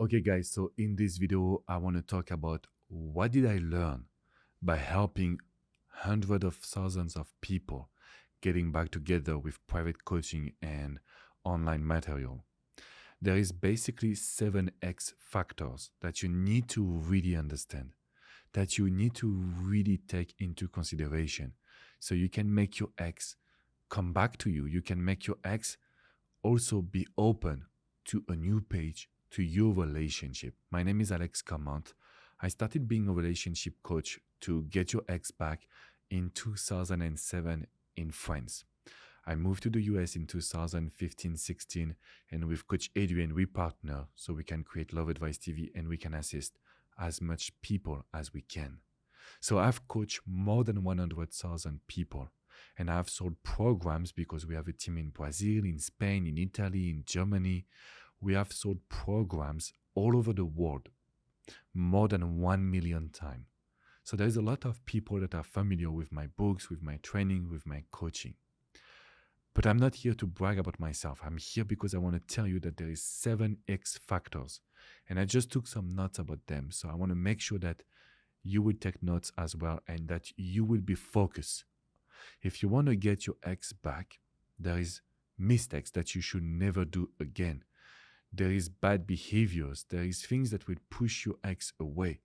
Okay guys, so in this video, I want to talk about what did I learn by helping hundreds of thousands of people getting back together with private coaching and online material. There is basically 7x factors that you need to really understand, that you need to really take into consideration so you can make your ex come back to you. You can make your ex also be open to a new page, to your relationship. My name is Alex Comment. I started being a relationship coach to get your ex back in 2007 in France. I moved to the US in 2015-16, and with Coach Adrian, we partner so we can create Love Advice TV and we can assist as much people as we can. So I've coached more than 100,000 people, and I've sold programs because we have a team in Brazil, in Spain, in Italy, in Germany. We have sold programs all over the world, more than 1 million times. So there's a lot of people that are familiar with my books, with my training, with my coaching. But I'm not here to brag about myself. I'm here because I want to tell you that there is 7x factors. And I just took some notes about them. So I want to make sure that you will take notes as well and that you will be focused. If you want to get your ex back, there is mistakes that you should never do again. There is bad behaviors. There is things that will push your ex away.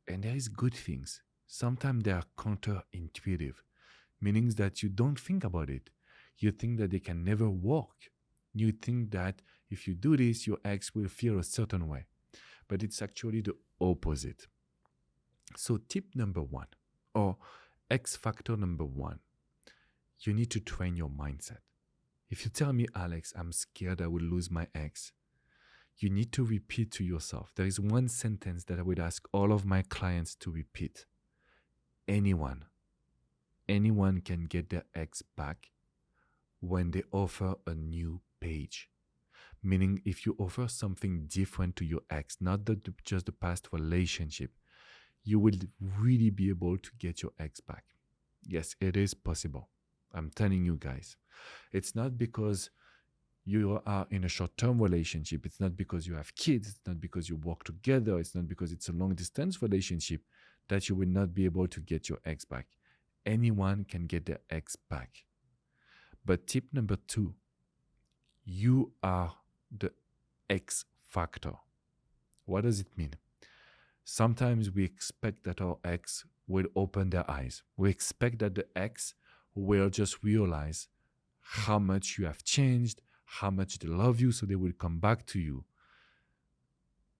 And there is good things. Sometimes they are counterintuitive, meaning that you don't think about it. You think that they can never work. You think that if you do this, your ex will feel a certain way. But it's actually the opposite. So tip number one, or X factor number one, you need to train your mindset. If you tell me, Alex, I'm scared I will lose my ex, you need to repeat to yourself. There is one sentence that I would ask all of my clients to repeat. Anyone can get their ex back when they offer a new page. Meaning if you offer something different to your ex, not just the past relationship, you will really be able to get your ex back. Yes, it is possible. I'm telling you guys. It's not because you are in a short-term relationship. It's not because you have kids. It's not because you work together. It's not because it's a long-distance relationship that you will not be able to get your ex back. Anyone can get their ex back. But tip number two, you are the X factor. What does it mean? Sometimes we expect that our ex will open their eyes. We expect that the ex will just realize how much you have changed, how much they love you, so they will come back to you.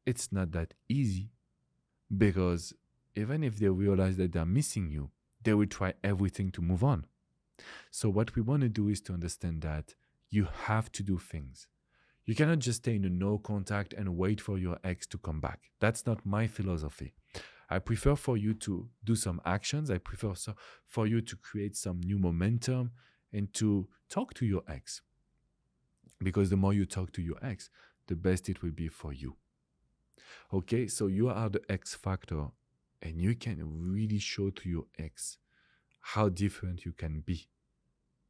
It's not that easy, because even if they realize that they're missing you, they will try everything to move on. So what we want to do is to understand that you have to do things. You cannot just stay in a no contact and wait for your ex to come back. That's not my philosophy. I prefer for you to do some actions. I prefer for you to create some new momentum and to talk to your ex. Because the more you talk to your ex, the best it will be for you. Okay, so you are the X factor, and you can really show to your ex how different you can be.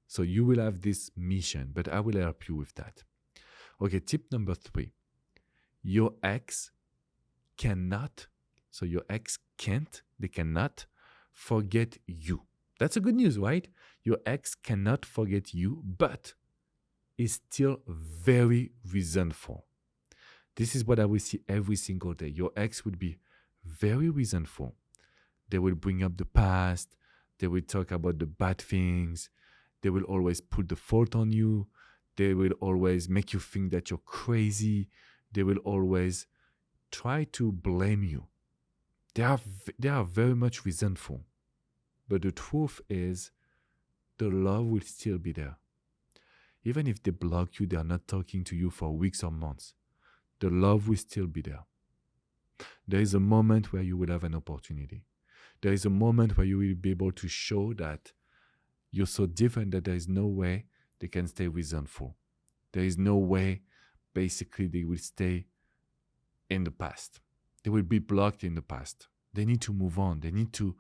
So you will have this mission, but I will help you with that. Okay, tip number three. Your ex cannot, so your ex can't, they cannot forget you. That's a good news, right? Your ex cannot forget you, but is still very resentful. This is what I will see every single day. Your ex would be very resentful. They will bring up the past. They will talk about the bad things. They will always put the fault on you. They will always make you think that you're crazy. They will always try to blame you. They are very much resentful. But the truth is, the love will still be there. Even if they block you, they are not talking to you for weeks or months, the love will still be there. There is a moment where you will have an opportunity. There is a moment where you will be able to show that you're so different that there is no way they can stay resentful. There is no way, basically, they will stay in the past. They will be blocked in the past. They need to move on. They need to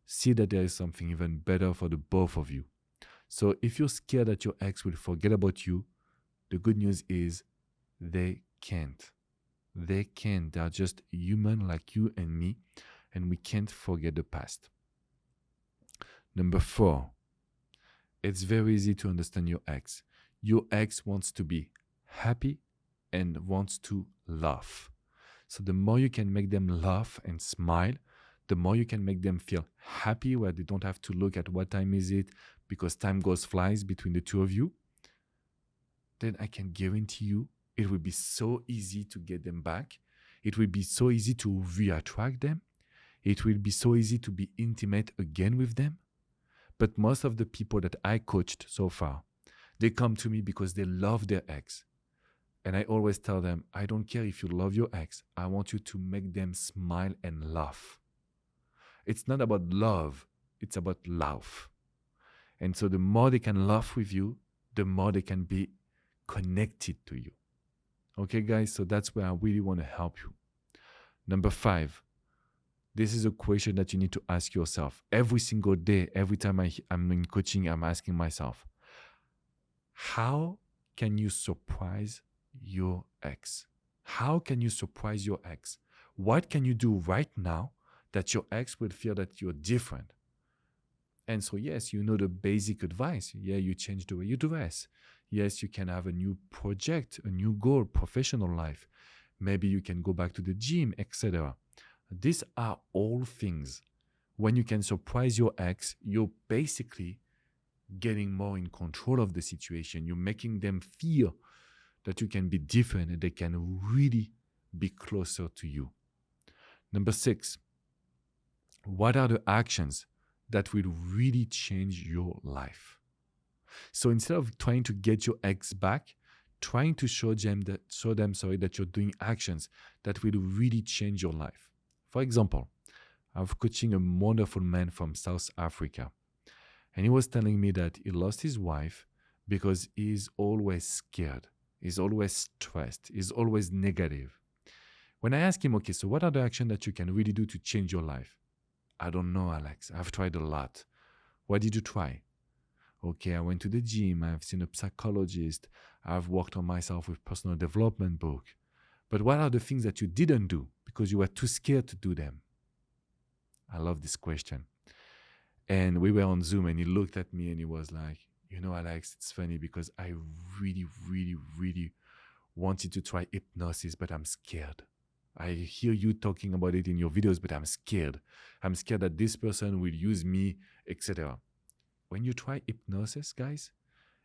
see that there is something even better for the both of you. So if you're scared that your ex will forget about you, the good news is they can't. They can. They are just human like you and me, and we can't forget the past. Number 4, it's very easy to understand your ex. Your ex wants to be happy and wants to laugh. So the more you can make them laugh and smile, the more you can make them feel happy, where they don't have to look at what time is it, because time goes flies between the two of you, then I can guarantee you it will be so easy to get them back. It will be so easy to re-attract them. It will be so easy to be intimate again with them. But most of the people that I coached so far, they come to me because they love their ex. And I always tell them, I don't care if you love your ex. I want you to make them smile and laugh. It's not about love. It's about laugh. And so the more they can laugh with you, the more they can be connected to you. Okay, guys? So that's where I really want to help you. Number 5, this is a question that you need to ask yourself. Every single day, every time I'm in coaching, I'm asking myself, how can you surprise your ex? How can you surprise your ex? What can you do right now that your ex will feel that you're different? And so, yes, you know the basic advice. Yeah, you change the way you dress. Yes, you can have a new project, a new goal, professional life. Maybe you can go back to the gym, etc. These are all things. When you can surprise your ex, you're basically getting more in control of the situation. You're making them feel that you can be different and they can really be closer to you. Number 6, what are the actions that will really change your life? So instead of trying to get your ex back, trying to show them that you're doing actions that will really change your life. For example, I'm coaching a wonderful man from South Africa, and he was telling me that he lost his wife because he's always scared, he's always stressed, he's always negative. When I ask him, okay, so what are the actions that you can really do to change your life? I don't know, Alex. I've tried a lot. What did you try? Okay, I went to the gym. I've seen a psychologist. I've worked on myself with personal development book. But what are the things that you didn't do because you were too scared to do them? I love this question. And we were on Zoom and he looked at me and he was like, you know, Alex, it's funny because I really, really, really wanted to try hypnosis, but I'm scared. I hear you talking about it in your videos, but I'm scared. I'm scared that this person will use me, etc. When you try hypnosis, guys,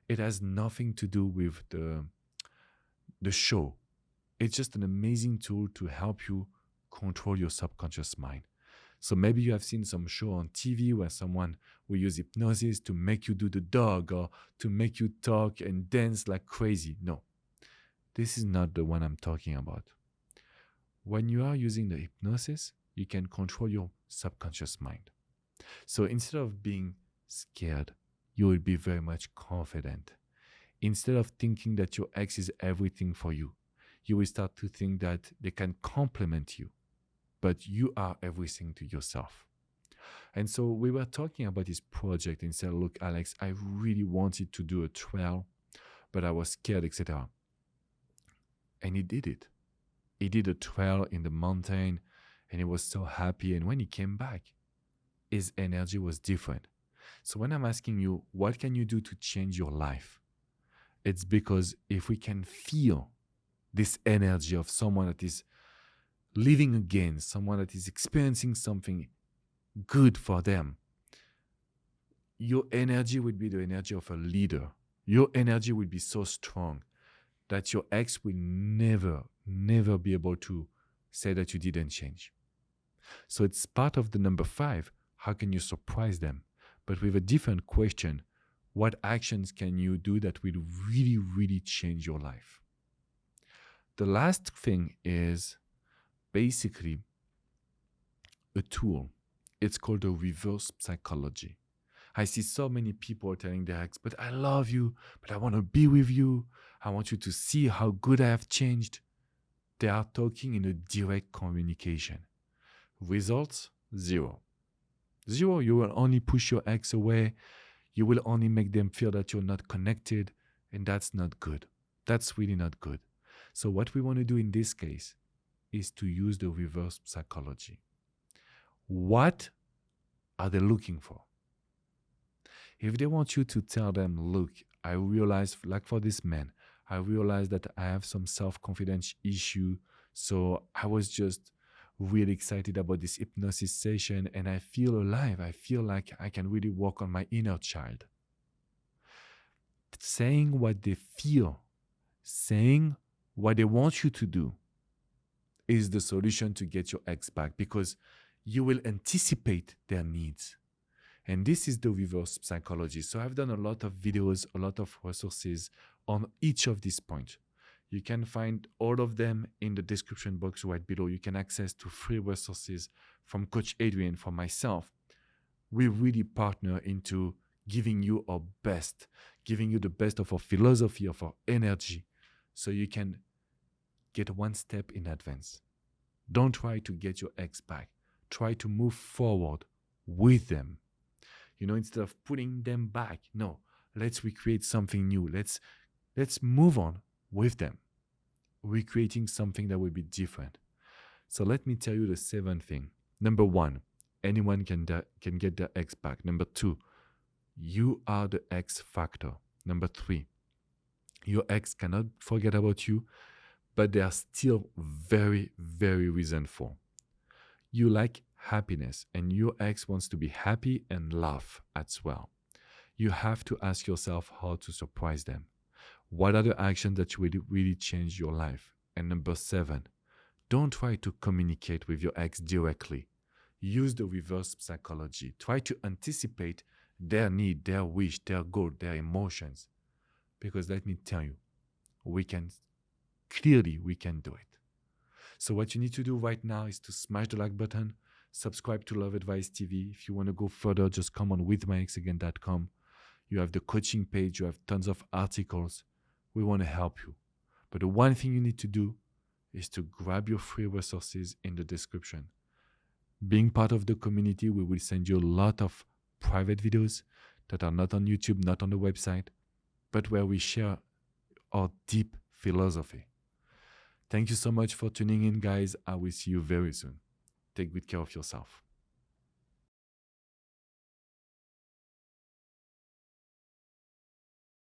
it has nothing to do with the show. It's just an amazing tool to help you control your subconscious mind. So maybe you have seen some show on TV where someone will use hypnosis to make you do the dog or to make you talk and dance like crazy. No, this is not the one I'm talking about. When you are using the hypnosis, you can control your subconscious mind. So instead of being scared, you will be very much confident. Instead of thinking that your ex is everything for you, you will start to think that they can complement you, but you are everything to yourself. And so we were talking about this project and said, look, Alex, I really wanted to do a trail, but I was scared, etc. And he did it. He did a trail in the mountain and he was so happy. And when he came back, his energy was different. So when I'm asking you, what can you do to change your life? It's because if we can feel this energy of someone that is living again, someone that is experiencing something good for them, your energy would be the energy of a leader. Your energy will be so strong that your ex will never be able to say that you didn't change. So it's part of the number 5. How can you surprise them? But with a different question, what actions can you do that will really, really change your life? The last thing is basically a tool. It's called the reverse psychology. I see so many people telling their ex, but I love you, but I want to be with you. I want you to see how good I have changed. They are talking in a direct communication. Results, 0. 0, you will only push your ex away. You will only make them feel that you're not connected, and that's not good. That's really not good. So what we want to do in this case is to use the reverse psychology. What are they looking for? If they want you to tell them, look, I realize, like for this man, I realized that I have some self-confidence issue. So I was just really excited about this hypnosis session and I feel alive. I feel like I can really work on my inner child. Saying what they feel, saying what they want you to do is the solution to get your ex back, because you will anticipate their needs. And this is the reverse psychology. So I've done a lot of videos, a lot of resources on each of these points. You can find all of them in the description box right below. You can access to free resources from Coach Adrian, from myself. We really partner into giving you our best, giving you the best of our philosophy, of our energy, so you can get one step in advance. Don't try to get your ex back. Try to move forward with them. Instead of putting them back, no, let's recreate something new. Let's move on with them, recreating something that will be different. So let me tell you the 7 thing. Number 1, anyone can get their ex back. Number 2, you are the X factor. Number 3, your ex cannot forget about you, but they are still very, very resentful. You like happiness, and your ex wants to be happy and laugh as well. You have to ask yourself how to surprise them. What are the actions that will really change your life? And number 7, don't try to communicate with your ex directly. Use the reverse psychology. Try to anticipate their need, their wish, their goal, their emotions. Because let me tell you, we can do it. So what you need to do right now is to smash the like button, subscribe to Love Advice TV. If you want to go further, just come on withmyexagain.com. You have the coaching page, you have tons of articles. We want to help you. But the one thing you need to do is to grab your free resources in the description. Being part of the community, we will send you a lot of private videos that are not on YouTube, not on the website, but where we share our deep philosophy. Thank you so much for tuning in, guys. I will see you very soon. Take good care of yourself.